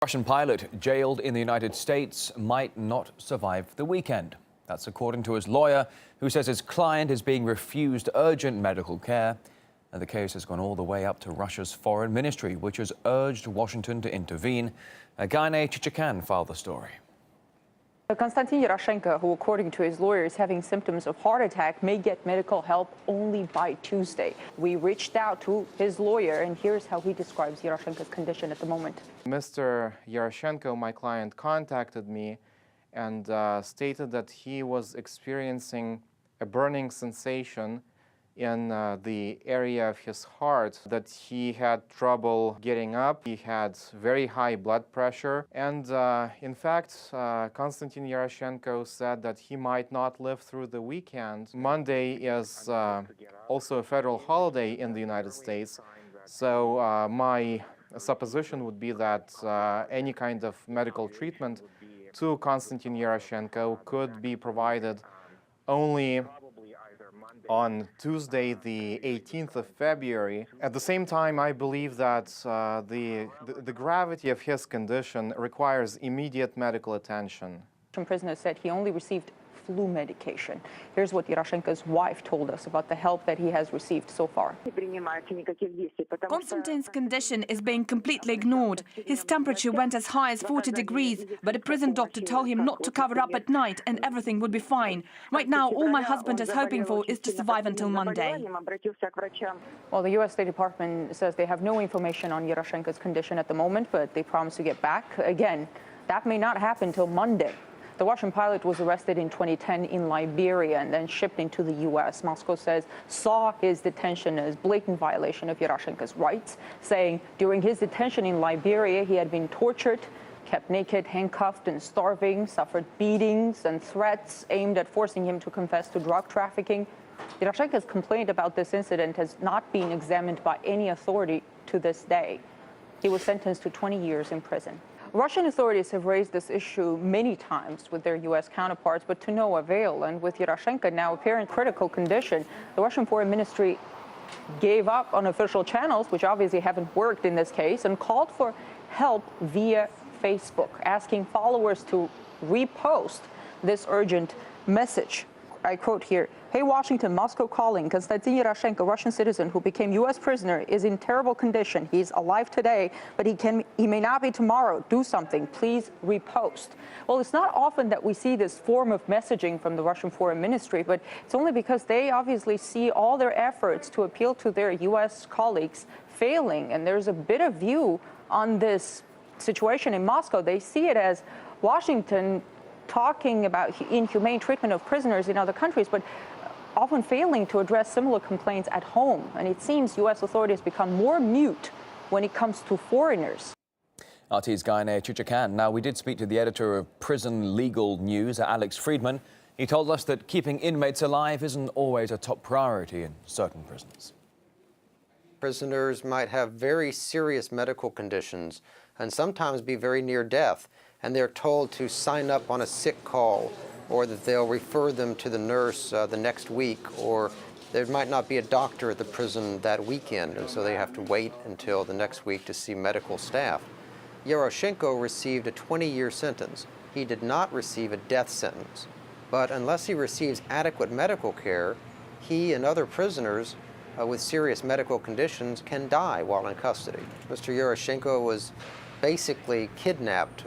Russian pilot jailed in the United States might not survive the weekend. That's according to his lawyer, who says his client is being refused urgent medical care. And the case has gone all the way up to Russia's foreign ministry, which has urged Washington to intervene. Gaine Chichikan filed the story. Konstantin Yaroshenko, who according to his lawyer is having symptoms of heart attack, may get medical help only by Tuesday. We reached out to his lawyer, and here's how he describes Yaroshenko's condition at the moment. Mr. Yaroshenko, my client, contacted me and stated that he was experiencing a burning sensation in the area of his heart, that he had trouble getting up, he had very high blood pressure, and in fact, Konstantin Yaroshenko said that he might not live through the weekend. Monday is also a federal holiday in the United States, so my supposition would be that any kind of medical treatment to Konstantin Yaroshenko could be provided only on Tuesday, the 18th of February. At the same time, I believe that the gravity of his condition requires immediate medical attention. The prisoner said he only received flu medication. Here's what Yaroshenko's wife told us about the help that he has received so far. Konstantin's condition is being completely ignored. His temperature went as high as 40 degrees, but a prison doctor told him not to cover up at night and everything would be fine. Right now, all my husband is hoping for is to survive until Monday. Well, the U.S. State Department says they have no information on Yaroshenko's condition at the moment, but they promise to get back. Again, that may not happen till Monday. The Russian pilot was arrested in 2010 in Liberia and then shipped into the U.S. Moscow saw his detention as blatant violation of Yaroshenko's rights, saying during his detention in Liberia, he had been tortured, kept naked, handcuffed and starving, suffered beatings and threats aimed at forcing him to confess to drug trafficking. Yaroshenko's complaint about this incident has not been examined by any authority to this day. He was sentenced to 20 years in prison. Russian authorities have raised this issue many times with their U.S. counterparts, but to no avail. And with Yaroshenko now appearing in critical condition, the Russian Foreign Ministry gave up on official channels, which obviously haven't worked in this case, and called for help via Facebook, asking followers to repost this urgent message. I quote here, "Hey, Washington, Moscow calling. Konstantin Yaroshenko, Russian citizen who became U.S. prisoner, is in terrible condition. He's alive today, but he may not be tomorrow. Do something. Please repost." Well, it's not often that we see this form of messaging from the Russian Foreign Ministry, but it's only because they obviously see all their efforts to appeal to their U.S. colleagues failing. And there's a bit of view on this situation in Moscow. They see it as Washington talking about inhumane treatment of prisoners in other countries, but often failing to address similar complaints at home. And it seems U.S. authorities become more mute when it comes to foreigners. RT's Gaine Chichikan. Now, we did speak to the editor of Prison Legal News, Alex Friedman. He told us that keeping inmates alive isn't always a top priority in certain prisons. Prisoners might have very serious medical conditions and sometimes be very near death, and they're told to sign up on a sick call, or that they'll refer them to the nurse the next week, or there might not be a doctor at the prison that weekend, and so they have to wait until the next week to see medical staff. Yaroshenko received a 20-year sentence. He did not receive a death sentence. But unless he receives adequate medical care, he and other prisoners with serious medical conditions can die while in custody. Mr. Yaroshenko was basically kidnapped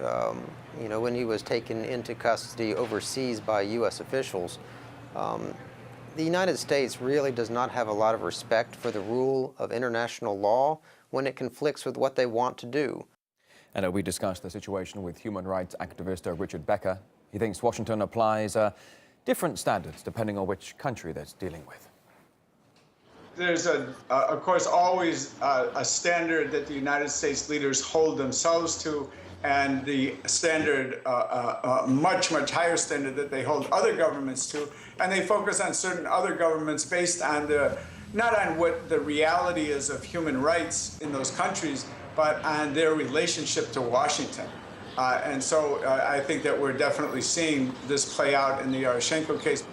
when he was taken into custody overseas by U.S. officials. The United States really does not have a lot of respect for the rule of international law when it conflicts with what they want to do. And we discussed the situation with human rights activist Richard Becker. He thinks Washington applies different standards depending on which country that's dealing with. There's, of course, always a standard that the United States leaders hold themselves to, and the standard, much, much higher standard that they hold other governments to. And they focus on certain other governments based on not on what the reality is of human rights in those countries, but on their relationship to Washington. And so I think that we're definitely seeing this play out in the Yaroshenko case.